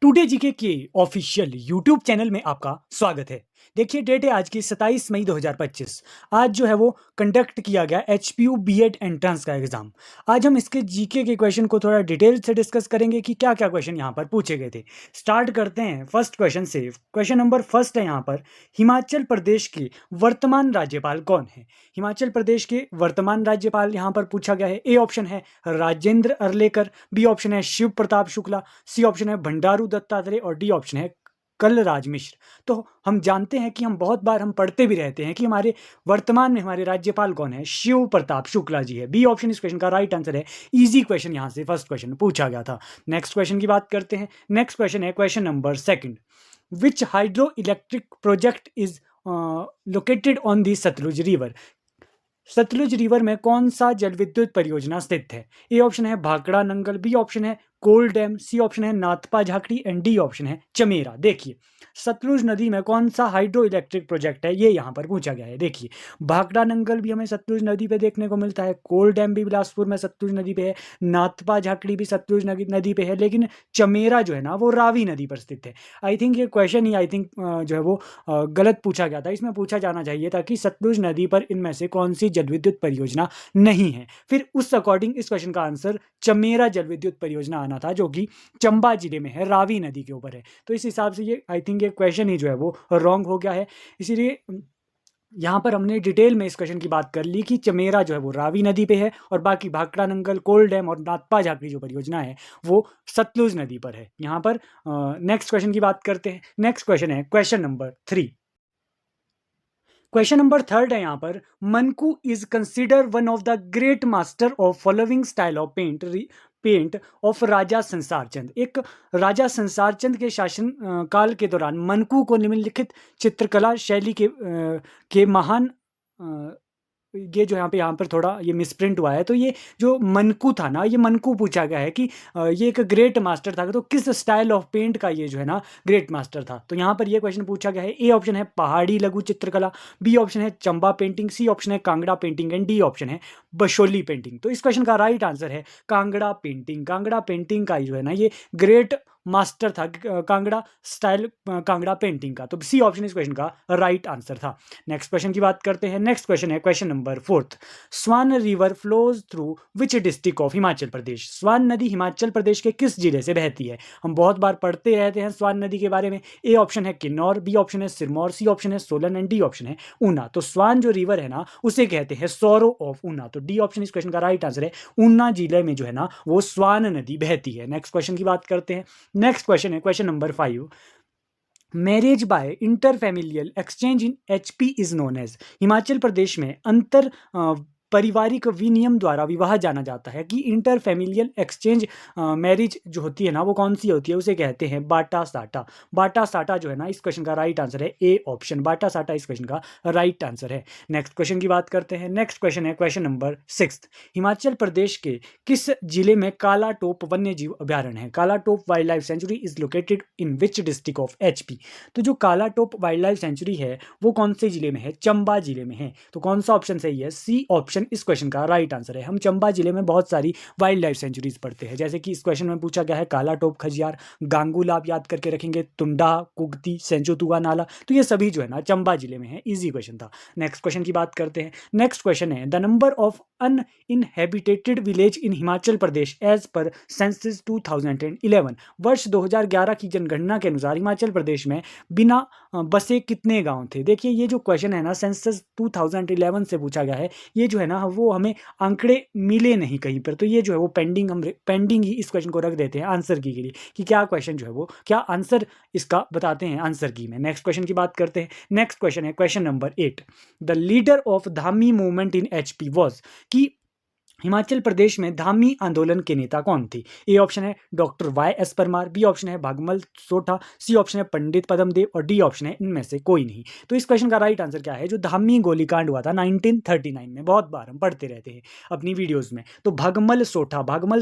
Today GK के official YouTube channel में आपका स्वागत है। देखिए डेट है आज की 27 मई 2025। आज जो है वो कंडक्ट किया गया एचपीयू बीएड एंट्रेंस का एग्जाम। आज हम इसके जीके के क्वेश्चन को थोड़ा डिटेल से डिस्कस करेंगे कि क्या क्या क्वेश्चन यहाँ पर पूछे गए थे। स्टार्ट करते हैं फर्स्ट क्वेश्चन से। क्वेश्चन नंबर फर्स्ट है यहाँ पर, हिमाचल प्रदेश के वर्तमान राज्यपाल कौन है? हिमाचल प्रदेश के वर्तमान राज्यपाल यहाँ पर पूछा गया है। ए ऑप्शन है राजेंद्र अर्लेकर, बी ऑप्शन है शिव प्रताप शुक्ला, सी ऑप्शन है भंडारू दत्तात्रेय और डी ऑप्शन है कलराज मिश्र। तो हम जानते हैं कि हम बहुत बार हम पढ़ते भी रहते हैं कि हमारे वर्तमान में हमारे राज्यपाल कौन है, शिव प्रताप शुक्ला जी है। बी ऑप्शन इस क्वेश्चन का राइट आंसर है। इजी क्वेश्चन यहाँ से फर्स्ट क्वेश्चन पूछा गया था। नेक्स्ट क्वेश्चन की बात करते हैं। नेक्स्ट क्वेश्चन है question number second, which hydroelectric project is located on the Sutlej river? Sutlej river में कौन सा जल विद्युत परियोजना स्थित है? ए ऑप्शन है भाखड़ा नंगल, बी ऑप्शन है कोल डैम, सी ऑप्शन है Nathpa Jhakri and D option है चमेरा। देखिए सतलुज नदी में कौन सा हाइड्रो इलेक्ट्रिक प्रोजेक्ट है, ये यहाँ पर पूछा गया है। देखिए भाखड़ा नंगल भी हमें सतलुज नदी पे देखने को मिलता है, कोल डैम भी बिलासपुर में सतलुज नदी पे है, नाथपा झाकड़ी भी सतलुज नदी पे है, लेकिन चमेरा जो है ना वो रावी नदी पर स्थित है। आई थिंक ये क्वेश्चन ही जो है वो गलत पूछा गया था। इसमें पूछा जाना चाहिए था कि सतलुज नदी पर इनमें से कौन सी जल विद्युत परियोजना नहीं है। फिर उस अकॉर्डिंग इस क्वेश्चन का आंसर चमेरा जल विद्युत परियोजना आना था, जो कि चंबा जिले में है, रावी नदी के ऊपर है। तो इस हिसाब से ये आई थिंक ये क्वेश्चन ही जो है वो रॉन्ग हो गया है। इसीलिए यहाँ पर हमने डिटेल में इस क्वेश्चन की बात कर ली कि चमेरा जो है वो रावी नदी पे है और बाकी भाखड़ा नंगल, कोल डैम और नाथपा झाकड़ी जो परियोजना है वो सतलुज नदी पर है। यहाँ पर नेक्स्ट क्वेश्चन की बात करते हैं। नेक्स्ट क्वेश्चन है question number 3। Question number third है यहाँ पर, Manaku is consider one of the great master of following style of paint of Raja Sansar Chand. एक राजा संसार चंद के शासन काल के दौरान मनकू को निम्नलिखित चित्रकला शैली के महान ये जो यहाँ पर थोड़ा ये मिसप्रिंट हुआ है। तो ये जो मनकू था ना, ये मनकू पूछा गया है कि ये एक ग्रेट मास्टर था, तो किस स्टाइल ऑफ पेंट का ये जो है ना ग्रेट मास्टर था। तो यहाँ पर ये क्वेश्चन पूछा गया है। ए ऑप्शन है पहाड़ी लघु चित्रकला, बी ऑप्शन है चंबा पेंटिंग, सी ऑप्शन है Kangra painting and D option है बशोली पेंटिंग। तो इस क्वेश्चन का राइट आंसर है कांगड़ा पेंटिंग। कांगड़ा पेंटिंग का जो है ना ये ग्रेट मास्टर था, कांगड़ा स्टाइल कांगड़ा पेंटिंग का। तो सी ऑप्शन इस क्वेश्चन का राइट आंसर था। नेक्स्ट क्वेश्चन की बात करते हैं। नेक्स्ट क्वेश्चन है question number 4। Swan river flows through which district of Himachal Pradesh? Swan नदी हिमाचल प्रदेश के किस जिले से बहती है? हम बहुत बार पढ़ते रहते हैं स्वान नदी के बारे में। ए ऑप्शन है किन्नौर, बी ऑप्शन है सिरमौर, सी ऑप्शन है सोलन एंड डी ऑप्शन है ऊना। तो स्वान जो रिवर है ना उसे कहते हैं सौरो ऑफ ऊना। तो डी ऑप्शन इस क्वेश्चन का राइट आंसर है। ऊना जिले में जो है ना वो स्वान नदी बहती है। नेक्स्ट क्वेश्चन की बात करते हैं। नेक्स्ट क्वेश्चन है question number 5। Marriage by interfamilial exchange in HP is known as? Himachal Pradesh में अंतर पारिवारिक विनियम द्वारा विवाह जाना जाता है कि इंटर फैमिलियल एक्सचेंज मैरिज जो होती है ना वो कौन सी होती है, उसे कहते हैं बाटा साटा। बाटा साटा जो है ना इस क्वेश्चन का राइट आंसर है ए ऑप्शन, बाटा साटा इस क्वेश्चन का राइट आंसर है। नेक्स्ट क्वेश्चन की बात करते हैं। नेक्स्ट क्वेश्चन है क्वेश्चन नंबर 6। हिमाचल प्रदेश के किस जिले में काला टोप वन्य जीव अभ्यारण्य है? काला टोप wild life sanctuary is located in which district of HP? तो जो काला टोप वाइल्ड लाइफ सेंचुरी है वो कौन से जिले में है? चंबा जिले में है। तो कौन सा ऑप्शन सही है? सी ऑप्शन इस क्वेश्चन का राइट आंसर है। हम चंबा जिले में बहुत सारी वाइल्ड लाइफ सेंचुरीज पढ़ते हैं, जैसे कि इस क्वेश्चन में पूछा गया है काला टोप खजियार, गांगुल आप याद करके रखेंगे, तुंडा, कुगती, सेंचोतुआ नाला। तो ये सभी जो है ना चंबा जिले में है। इजी क्वेश्चन था। नेक्स्ट क्वेश्चन की बात करते हैं। नेक्स्ट क्वेश्चन है the number of uninhabited village in Himachal Pradesh as per census 2011। वर्ष 2011 की जनगणना के अनुसार हिमाचल प्रदेश में बिना बसे कितने गांव थे? देखिए ये जो क्वेश्चन है ना सेंसस 2011 से पूछा गया है, ये जो है ना वो हमें आंकड़े मिले नहीं कहीं पर, तो ये जो है वो पेंडिंग ही इस क्वेश्चन को रख देते हैं आंसर की के लिए कि क्या क्वेश्चन जो है वो क्या आंसर इसका बताते हैं आंसर की में। नेक्स्ट क्वेश्चन की बात करते हैं। नेक्स्ट क्वेश्चन है question number 8। The leader of Dhami movement in HP was कि हिमाचल प्रदेश में धामी आंदोलन के नेता कौन थे? ए ऑप्शन है doctor Y S Parmar, B option है भागमल सोठा, सी ऑप्शन है पंडित पदमदेव और डी ऑप्शन है इनमें से कोई नहीं। तो इस क्वेश्चन का राइट आंसर क्या है? जो धामी गोलीकांड हुआ था 1939 में, बहुत बार हम पढ़ते रहते हैं अपनी वीडियोज में। तो भागमल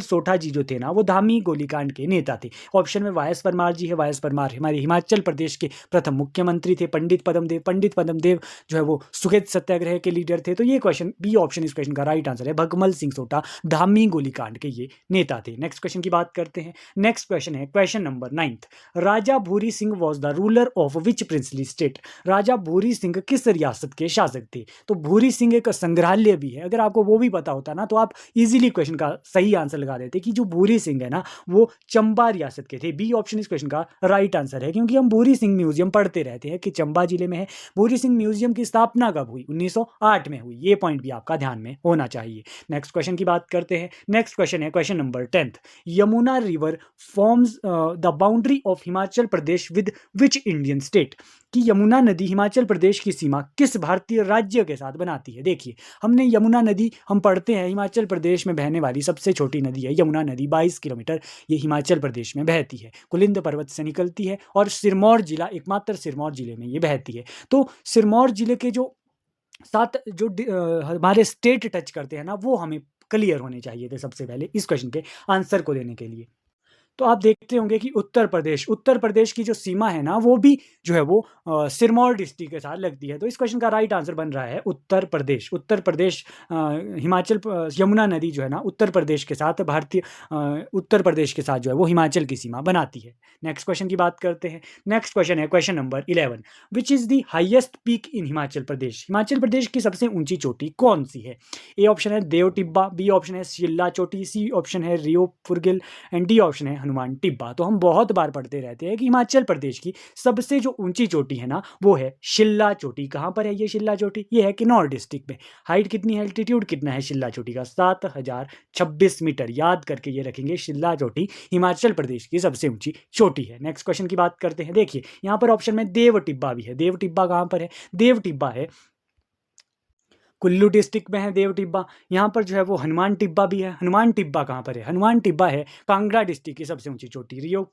सोठा जी जो थे ना वो धामी गोलीकांड के नेता थे। ऑप्शन में वाई एस परमार जी है। वाई एस परमार हमारे हिमाचल प्रदेश के प्रथम मुख्यमंत्री थे। पंडित पदमदेव जो है वो सुखेद सत्याग्रह के लीडर थे। तो ये क्वेश्चन बी ऑप्शन इस क्वेश्चन का राइट आंसर है। भगमल सिंह सिंह सोटा धामी गोलीकांड के ये नेता थे। नेक्स्ट क्वेश्चन की बात करते हैं। नेक्स्ट क्वेश्चन है question number 9th। Raja Bhuri Singh was the ruler of which princely state. Raja Bhuri Singh किस रियासत के शासक थे। तो भूरी सिंह एक संग्रहालय भी है, अगर आपको वो भी पता होता ना तो आप इजीली क्वेश्चन का सही आंसर लगा देते कि जो भूरी सिंह है ना वो चंबा रियासत के थे। बी ऑप्शन इस क्वेश्चन का राइट आंसर है, क्योंकि हम भूरी सिंह म्यूजियम पढ़ते रहते हैं कि चंबा जिले में है। भूरी सिंह म्यूजियम की स्थापना कब हुई, 1908 में हुई। ये पॉइंट भी आपका ध्यान में होना चाहिए। नेक्स्ट क्वेश्चन की बात करते हैं। नेक्स्ट क्वेश्चन है question number 10th। Yamuna river forms the boundary of Himachal Pradesh with which Indian state. कि यमुना नदी हिमाचल प्रदेश की सीमा किस भारतीय राज्य के साथ बनाती है। देखिए हमने यमुना नदी हम पढ़ते हैं, हिमाचल प्रदेश में बहने वाली सबसे छोटी नदी है यमुना नदी, 22 किलोमीटर ये हिमाचल प्रदेश में बहती है, कुलिंद पर्वत से निकलती है और सिरमौर जिला, एकमात्र सिरमौर जिले में ये बहती है। तो सिरमौर जिले के जो साथ जो हमारे स्टेट टच करते हैं ना वो हमें क्लियर होने चाहिए थे सबसे पहले इस क्वेश्चन के आंसर को देने के लिए। तो आप देखते होंगे कि उत्तर प्रदेश की जो सीमा है ना वो भी जो है वो सिरमौर डिस्ट्रिक्ट के साथ लगती है। तो इस क्वेश्चन का राइट आंसर बन रहा है उत्तर प्रदेश। यमुना नदी जो है ना उत्तर प्रदेश के साथ उत्तर प्रदेश के साथ जो है वो हिमाचल की सीमा बनाती है। नेक्स्ट क्वेश्चन की बात करते हैं। नेक्स्ट क्वेश्चन है question number 11। Which is the highest peak in Himachal Pradesh. Himachal Pradesh की सबसे ऊंची चोटी कौन सी है। ए ऑप्शन है देव टिब्बा, बी ऑप्शन है शिल्ला चोटी, सी ऑप्शन है रियो फुरगिल एंड डी ऑप्शन है हनुमान टिब्बा। तो हम बहुत बार पढ़ते रहते हैं कि हिमाचल प्रदेश की सबसे जो ऊंची चोटी है ना वो है शिल्ला चोटी। कहाँ पर है ये शिल्ला चोटी, ये है किन्नौर डिस्ट्रिक्ट में। हाइट कितनी है, एल्टीट्यूड कितना है शिल्ला चोटी का, 7026 मीटर। याद करके ये रखेंगे, शिल्ला चोटी हिमाचल प्रदेश की सबसे ऊंची चोटी है। नेक्स्ट क्वेश्चन की बात करते हैं। देखिए यहाँ पर ऑप्शन में देव टिब्बा भी है। देव टिब्बा कहाँ पर है, देव टिब्बा है कुल्लू डिस्ट्रिक्ट में है देव टिब्बा। यहाँ पर जो है वो हनुमान टिब्बा भी है। हनुमान टिब्बा कहाँ पर है, हनुमान टिब्बा है कांगड़ा डिस्ट्रिक्ट की सबसे ऊंची चोटी। रियो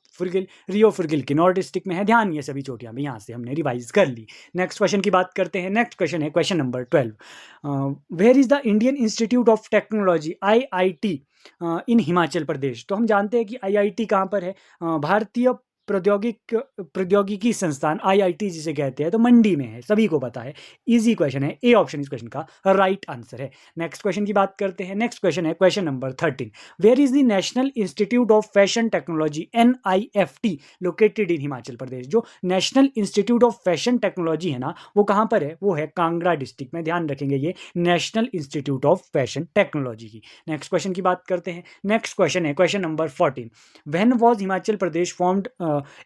फुरगिल किन्नौर डिस्ट्रिक्ट में है। ध्यान, ये सभी चोटियाँ भी यहाँ से हमने रिवाइज कर ली। नेक्स्ट क्वेश्चन की बात करते हैं। नेक्स्ट क्वेश्चन है question number 12। Where is the Indian institute of technology IIT in Himachal Pradesh. तो हम जानते हैं कि IIT कहाँ पर है, भारतीय प्रौद्योगिकी संस्थान IIT जिसे कहते हैं, तो मंडी में है, सभी को पता है। इजी क्वेश्चन है, ए ऑप्शन इस क्वेश्चन का राइट आंसर है। नेक्स्ट क्वेश्चन की बात करते हैं। नेक्स्ट क्वेश्चन है question number 13। Where is the national institute of fashion technology NIFT located in Himachal Pradesh. जो national institute of fashion technology है ना वो कहाँ पर है, वो है कांगड़ा डिस्ट्रिक्ट में। ध्यान रखेंगे ये national institute of fashion technology की। नेक्स्ट क्वेश्चन की बात करते हैं। नेक्स्ट क्वेश्चन है question number 14। When was Himachal Pradesh formed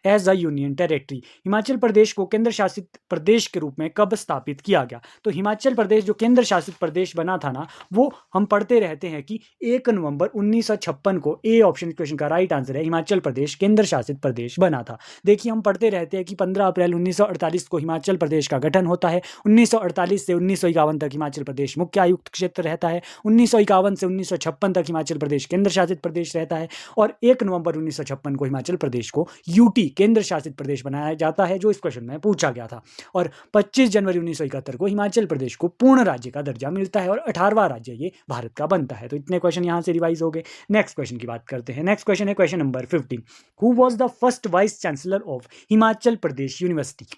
as a union territory. Himachal Pradesh को केंद्र शासित प्रदेश के रूप में कब स्थापित किया गया। तो हिमाचल प्रदेश जो केंद्र शासित प्रदेश बना था ना वो हम पढ़ते रहते हैं कि 1 नवंबर 1956 को। ए ऑप्शन क्वेश्चन का राइट आंसर है, हिमाचल प्रदेश केंद्र शासित प्रदेश बना था। देखिए हम पढ़ते रहते हैं कि 15 अप्रैल 1948 को हिमाचल प्रदेश का गठन होता है। 1948 से 1951 तक हिमाचल प्रदेश मुख्य आयुक्त क्षेत्र रहता है। 1951 से 1956 तक हिमाचल प्रदेश केंद्र शासित प्रदेश रहता है। और 1 नवंबर 1956 को हिमाचल प्रदेश को यूटी केंद्र शासित प्रदेश बनाया जाता है, जो इस क्वेश्चन में पूछा गया था। और 25 जनवरी 1971 को हिमाचल प्रदेश को पूर्ण राज्य का दर्जा मिलता है और 18वां राज्य ये भारत का बनता है। तो इतने क्वेश्चन यहाँ से रिवाइज हो गए। नेक्स्ट क्वेश्चन की बात करते हैं। नेक्स्ट क्वेश्चन है question number 15। Who was the first vice chancellor of Himachal Pradesh university.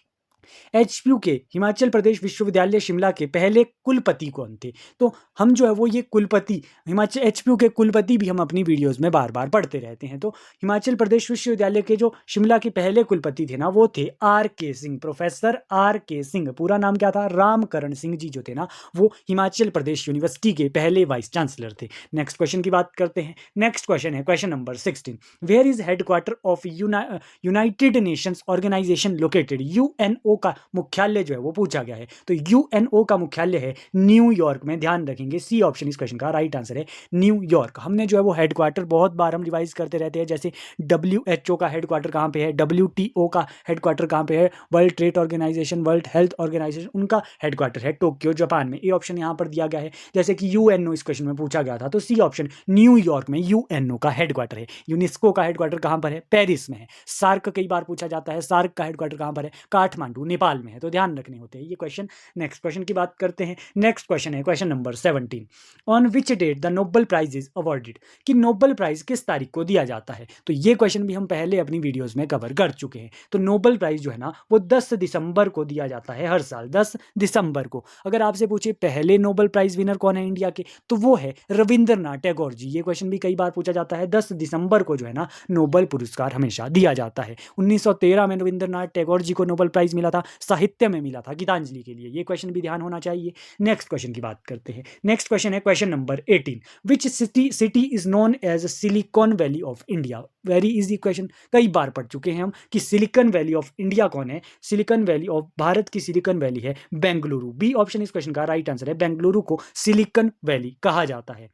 HPU के हिमाचल प्रदेश विश्वविद्यालय शिमला के पहले कुलपति कौन थे। तो हम जो है वो ये कुलपति हिमाचल HPU के कुलपति भी हम अपनी वीडियोस में बार बार पढ़ते रहते हैं। तो हिमाचल प्रदेश विश्वविद्यालय के जो शिमला के पहले कुलपति थे ना वो थे RK Singh, professor RK Singh. पूरा नाम क्या था, रामकरण सिंह जी जो थे ना वो हिमाचल प्रदेश यूनिवर्सिटी के पहले वाइस चांसलर थे। नेक्स्ट क्वेश्चन की बात करते हैं। नेक्स्ट क्वेश्चन है question number 16। Where is headquarter of united nations organisation located. UNO का मुख्यालय जो है वो पूछा गया है। तो UNO का मुख्यालय है न्यूयॉर्क में। ध्यान रखेंगे, सी ऑप्शन इस क्वेश्चन का राइट आंसर है, न्यूयॉर्क। हमने जो है वो हेडक्वार्टर बहुत बार हम रिवाइज करते रहते हैं, जैसे WHO का हेडक्वार्टर कहाँ पे है, WTO का हेडक्वार्टर कहाँ पे है, world trade organisation, world health organisation, उनका हेडक्वार्टर है टोक्यो जापान में। ए ऑप्शन यहाँ पर दिया गया है। जैसे कि UNO इस क्वेश्चन में पूछा गया था, तो सी ऑप्शन न्यूयॉर्क में UNO का हेडक्वार्टर है। यूनेस्को का हेडक्वार्टर कहाँ पर है, पेरिस में है। सार्क कई बार पूछा जाता है, सार्क का हेडक्वार्टर कहाँ पर है, काठमांडू काठमांडू नेपाल में है, तो ध्यान रखने होते हैं ये क्वेश्चन। नेक्स्ट क्वेश्चन की बात करते हैं। नेक्स्ट क्वेश्चन है question number 17, on which date the Nobel prize is awarded, कि नोबेल प्राइज किस तारीख को दिया जाता है। तो ये क्वेश्चन भी हम पहले अपनी वीडियोस में कवर कर चुके हैं। तो नोबेल प्राइज जो है ना वो 10 दिसंबर को दिया जाता है हर साल, 10 दिसंबर को। अगर आपसे पूछे पहले नोबेल प्राइज विनर कौन है इंडिया के, तो वो है रविंद्रनाथ टैगोर जी। ये क्वेश्चन भी कई बार पूछा जाता है। 10 दिसंबर को जो है ना नोबेल पुरस्कार हमेशा दिया जाता है। 1913 में रविंद्रनाथ टैगोर जी को नोबेल प्राइज मिला था, साहित्य में मिला था गीतांजलि के लिए। ये क्वेश्चन भी ध्यान होना चाहिए। नेक्स्ट क्वेश्चन की बात करते हैं। नेक्स्ट क्वेश्चन है question number 18, which city is known as Silicon Valley of India. Very easy question, कई बार पढ़ चुके हैं हम कि सिलिकॉन वैली ऑफ इंडिया कौन है। सिलिकॉन वैली ऑफ भारत की सिलिकॉन वैली है बेंगलुरु। बी ऑप्शन इस क्वेश्चन का राइट आंसर है, बेंगलुरु को सिलिकॉन वैली कहा जाता है।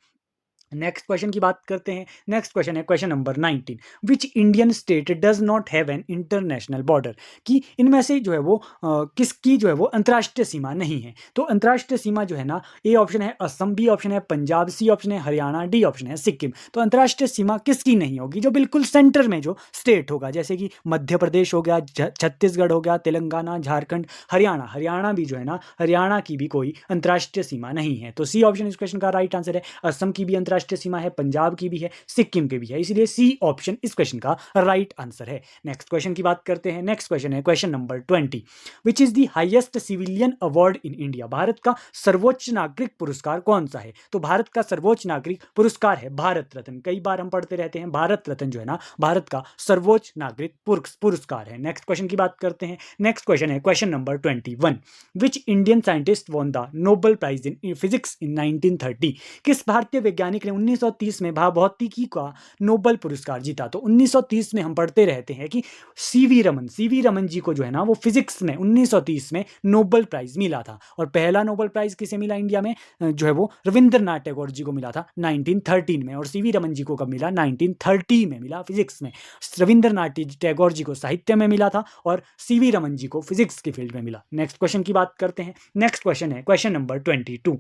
नेक्स्ट क्वेश्चन की बात करते हैं। नेक्स्ट क्वेश्चन है question number 19, which Indian state does not have an international border, कि इनमें से जो है वो किसकी जो है वो अंतर्राष्ट्रीय सीमा नहीं है। तो अंतर्राष्ट्रीय सीमा जो है ना, ए ऑप्शन है असम, बी ऑप्शन है पंजाब, सी ऑप्शन है हरियाणा, डी ऑप्शन है सिक्किम। तो अंतर्राष्ट्रीय सीमा किसकी नहीं होगी, जो बिल्कुल सेंटर में जो स्टेट होगा, जैसे कि मध्य प्रदेश हो गया, छत्तीसगढ़ हो गया, तेलंगाना, झारखंड, हरियाणा भी जो है ना, हरियाणा की भी कोई अंतर्राष्ट्रीय सीमा नहीं है। तो सी ऑप्शन इस क्वेश्चन का राइट आंसर है। असम की भी अंतर्राष्ट्रीय सीमा है, पंजाब की भी है, सिक्किम की भी है, इसलिए सी ऑप्शन इस क्वेश्चन का राइट आंसर है। नेक्स्ट क्वेश्चन की बात करते हैं। नेक्स्ट क्वेश्चन है question number 20, which is the highest civilian award in India. Bharat का सर्वोच्च नागरिक पुरस्कार कौन सा है। तो भारत का सर्वोच्च नागरिक पुरस्कार है भारत रत्न। कई बार हम पढ़ते रहते हैं, भारत रत्न जो है ना भारत का सर्वोच्च नागरिक पुरस्कार है। नेक्स्ट क्वेश्चन की बात करते हैं। नेक्स्ट क्वेश्चन है question number 21, which Indian scientist won the Nobel prize in physics in 1930। किस भारतीय वैज्ञानिक ने 1930 में भौतिकी का नोबेल पुरस्कार जीता। तो 1930 में हम पढ़ते रहते हैं कि सीवी रमन जी को जो है ना वो फिजिक्स में 1930 में नोबेल प्राइज मिला था। और पहला नोबेल प्राइज किसे मिला इंडिया में, जो है वो रविंद्रनाथ टैगोर जी को मिला था 1913 में। और सीवी रमन जी को कब मिला, 1930 में मिला फिजिक्स में। रविंद्रनाथ टैगोर जी को साहित्य में मिला था और सीवी रमन जी को फिजिक्स की फील्ड में मिला। नेक्स्ट क्वेश्चन की बात करते हैं। नेक्स्ट क्वेश्चन है क्वेश्चन नंबर 22,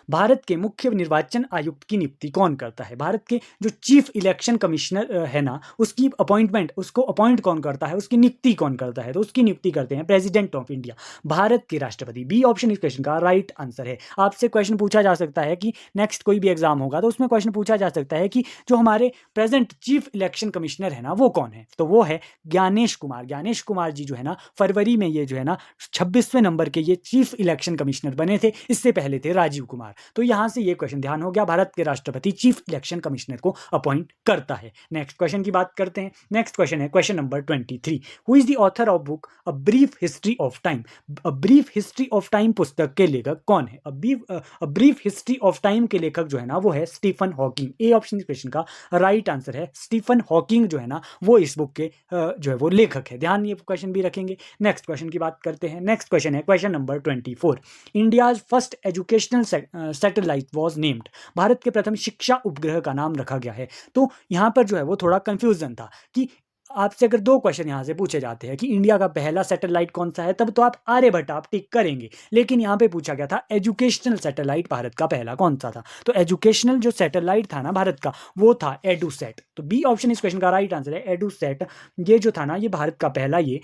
भारत के मुख्य निर्वाचन आयुक्त की नियुक्ति कौन करता है। भारत के जो चीफ इलेक्शन कमिश्नर है ना, उसकी अपॉइंटमेंट, उसको अपॉइंट कौन करता है, उसकी नियुक्ति कौन करता है। तो उसकी नियुक्ति करते हैं प्रेसिडेंट ऑफ इंडिया, भारत के राष्ट्रपति। बी ऑप्शन इस क्वेश्चन का राइट आंसर है। आपसे क्वेश्चन पूछा जा सकता है कि नेक्स्ट कोई भी एग्जाम होगा तो उसमें क्वेश्चन पूछा जा सकता है कि जो हमारे प्रेजेंट चीफ इलेक्शन कमिश्नर है ना वो कौन है। तो वो है ज्ञानेश कुमार। ज्ञानेश कुमार जी जो है ना फरवरी में ये जो है ना 26वें नंबर के ये चीफ इलेक्शन कमिश्नर बने थे। इससे पहले थे राजीव कुमार। तो यहां से ये क्वेश्चन ध्यान हो गया, भारत के राष्ट्रपति चीफ इलेक्शन कमिश्नर को अपॉइंट करता है। नेक्स्ट क्वेश्चन की बात करते हैं। नेक्स्ट क्वेश्चन है question number 23, who is the author of book a brief history of time. A brief history of time पुस्तक के लेखक कौन है। A brief history of time के लेखक जो है ना वो है स्टीफन हॉकिंग। ए ऑप्शन इस क्वेश्चन का राइट आंसर है। स्टीफन हॉकिंग जो है ना वो इस बुक के जो है वो लेखक है। ध्यान ये क्वेश्चन भी रखेंगे। नेक्स्ट क्वेश्चन की बात करते हैं। नेक्स्ट क्वेश्चन है question number 24, India's first educational satellite was named. Bharat के प्रथम शिक्षा उपग्रह का नाम रखा गया है। तो यहाँ पर जो है वो थोड़ा कंफ्यूजन था कि आपसे अगर दो क्वेश्चन यहाँ से पूछे जाते हैं कि इंडिया का पहला सैटेलाइट कौन सा है, तब तो आप आर्यभट्ट आप टिक करेंगे। लेकिन यहाँ पे पूछा गया था एजुकेशनल सैटेलाइट भारत का पहला कौन सा था। तो एजुकेशनल जो सैटेलाइट था ना भारत का वो था एडुसेट। तो बी ऑप्शन इस क्वेश्चन का राइट आंसर है, एडुसेट। ये जो था ना ये भारत का पहला ये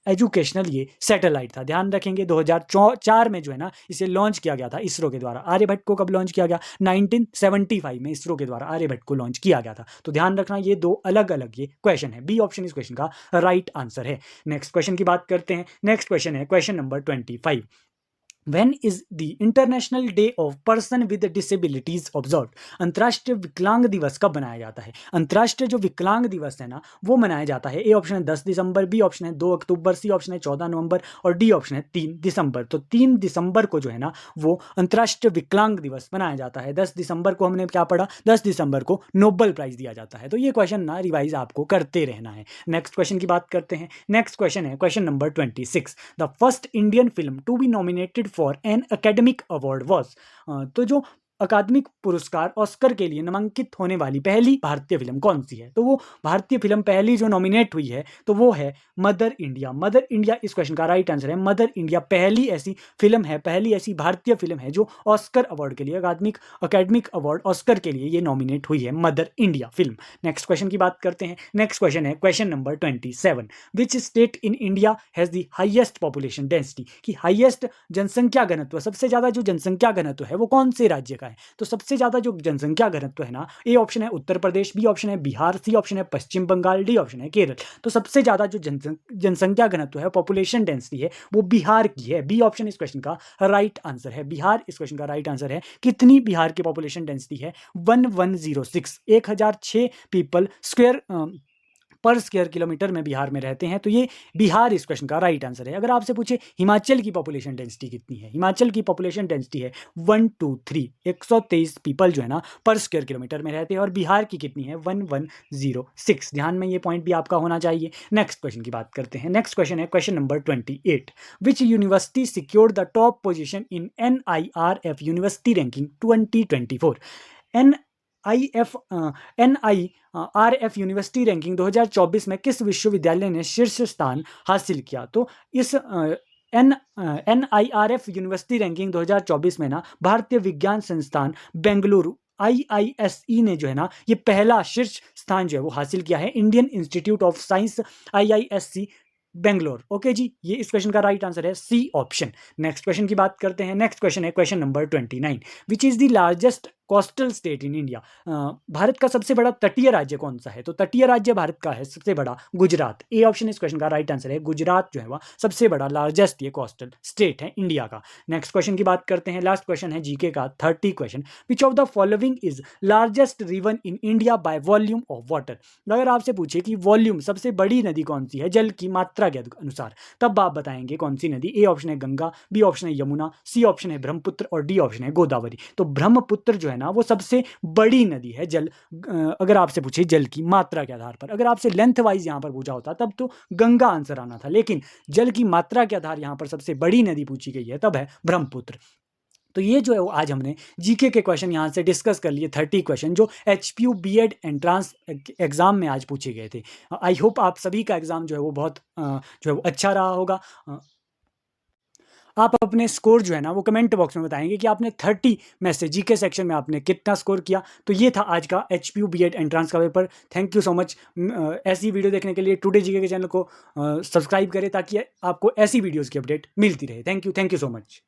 एजुकेशनल ये सैटेलाइट था। ध्यान रखेंगे 2004 में जो है ना इसे लॉन्च किया गया था इसरो के द्वारा। आर्यभट्ट को कब लॉन्च किया गया, 1975 में इसरो के द्वारा आर्यभट्ट को लॉन्च किया गया था। तो ध्यान रखना ये दो अलग अलग ये क्वेश्चन है। बी ऑप्शन इस क्वेश्चन का राइट आंसर है। नेक्स्ट क्वेश्चन की बात करते हैं। नेक्स्ट क्वेश्चन है question number 25, When is the International Day of Person with Disabilities observed? अंतर्राष्ट्रीय विकलांग दिवस कब मनाया जाता है। अंतर्राष्ट्रीय जो विकलांग दिवस है ना वो मनाया जाता है। ए ऑप्शन है 10 दिसंबर, बी ऑप्शन है 2 अक्टूबर, सी ऑप्शन है 14 नवंबर और डी ऑप्शन है 3 दिसंबर। तो 3 दिसंबर को जो है ना वो अंतर्राष्ट्रीय विकलांग दिवस मनाया जाता है। 10 दिसंबर को हमने क्या पढ़ा, 10 दिसंबर को नोबेल प्राइज दिया जाता है। तो ये क्वेश्चन ना रिवाइज आपको करते रहना है। नेक्स्ट क्वेश्चन की बात करते हैं। नेक्स्ट क्वेश्चन है question number 26, the first Indian film to be nominated for an academic award was. तो जो अकादमिक पुरस्कार ऑस्कर के लिए नामांकित होने वाली पहली भारतीय फिल्म कौन सी है? तो वो भारतीय फिल्म पहली जो नॉमिनेट हुई है तो वो है मदर इंडिया। मदर इंडिया इस क्वेश्चन का राइट आंसर है। मदर इंडिया पहली ऐसी फिल्म है, पहली ऐसी भारतीय फिल्म है जो ऑस्कर अवार्ड के लिए, अकादमिक अवार्ड ऑस्कर के लिए ये नॉमिनेट हुई है, mother India film. Next question की बात करते हैं। नेक्स्ट क्वेश्चन है question number 27। Which state in India has the highest population density? कि हाईएस्ट जनसंख्या घनत्व, सबसे ज्यादा जो जनसंख्या घनत्व है वो कौन से राज्य का है? तो सबसे ज्यादा जो जनसंख्या घनत्व है ना, ए ऑप्शन है उत्तर प्रदेश, बी ऑप्शन है बिहार, सी ऑप्शन है पश्चिम बंगाल, डी ऑप्शन है केरल। तो सबसे ज्यादा जो जनसंख्या घनत्व है, पॉपुलेशन डेंसिटी है, वो बिहार की है। बी ऑप्शन इस क्वेश्चन का राइट आंसर है। बिहार इस क्वेश्चन का राइट आंसर है। कितनी बिहार की पॉपुलेशन डेंसिटी है? 1106, 1006 पीपल स्क्वायर पर स्क्वायर किलोमीटर में बिहार में रहते हैं। तो ये बिहार इस क्वेश्चन का राइट आंसर है। अगर आपसे पूछे हिमाचल की पॉपुलेशन डेंसिटी कितनी है? हिमाचल की पॉपुलेशन डेंसिटी है 123, 123 पीपल जो है ना पर स्क्वायर किलोमीटर में रहते हैं। और बिहार की कितनी है? 1106। ध्यान में ये पॉइंट भी आपका होना चाहिए। नेक्स्ट क्वेश्चन की बात करते हैं। नेक्स्ट क्वेश्चन है question number 28। Which university secured the top position in NIRF university ranking 2024? NIRF university ranking 2024 में किस विश्वविद्यालय ने शीर्ष स्थान हासिल किया? तो इस NIRF यूनिवर्सिटी रैंकिंग 2024 में ना भारतीय विज्ञान संस्थान बेंगलुरु IISE ने जो है ना ये पहला शीर्ष स्थान जो है वो हासिल किया है। Indian institute of science IISC Bangalore. Okay जी, ये इस क्वेश्चन का राइट आंसर है सी ऑप्शन। नेक्स्ट क्वेश्चन की बात करते हैं। नेक्स्ट क्वेश्चन है question number 29। Which is the largest coastal state in India? Bharat का सबसे बड़ा तटीय राज्य कौन सा है? तो तटीय राज्य भारत का है सबसे बड़ा गुजरात। ए ऑप्शन इस क्वेश्चन का राइट आंसर है। गुजरात जो है वह सबसे बड़ा लार्जेस्ट ये कोस्टल स्टेट है इंडिया का। नेक्स्ट क्वेश्चन की बात करते हैं। लास्ट क्वेश्चन है जीके का 30 question. Which of the following is largest river in India by volume of water? अगर आपसे पूछे कि वॉल्यूम सबसे बड़ी नदी कौन सी है जल की मात्रा के अनुसार, तब आप बताएंगे कौन सी नदी। ए ऑप्शन है गंगा, बी ऑप्शन है यमुना, सी ऑप्शन है ब्रह्मपुत्र और डी ऑप्शन है गोदावरी। तो ब्रह्मपुत्र जो है ना वो सबसे बड़ी नदी है जल, अगर आपसे पूछे जल की मात्रा के आधार पर। अगर आपसे लेंथ वाइज यहां पर पूछा होता तब तो गंगा आंसर आना था, लेकिन जल की मात्रा के आधार यहां पर सबसे बड़ी नदी पूछी गई है तब है ब्रह्मपुत्र। तो ये जो है वो आज हमने जीके के क्वेश्चन यहाँ से डिस्कस कर लिए 30 क्वेश्चन जो HPU BEd एंट्रांस एग्जाम में आज पूछे गए थे। आई होप आप सभी का एग्जाम जो है वो बहुत जो है वो अच्छा रहा होगा। आप अपने स्कोर जो है ना वो कमेंट बॉक्स में बताएंगे कि आपने 30 में से जीके सेक्शन में आपने कितना स्कोर किया। तो ये था आज का HPU BEd एंट्रांस का paper. Thank you so much. ऐसी वीडियो देखने के लिए टुडे जीके के चैनल को सब्सक्राइब करें ताकि आपको ऐसी वीडियोज़ की अपडेट मिलती रहे। Thank you so much.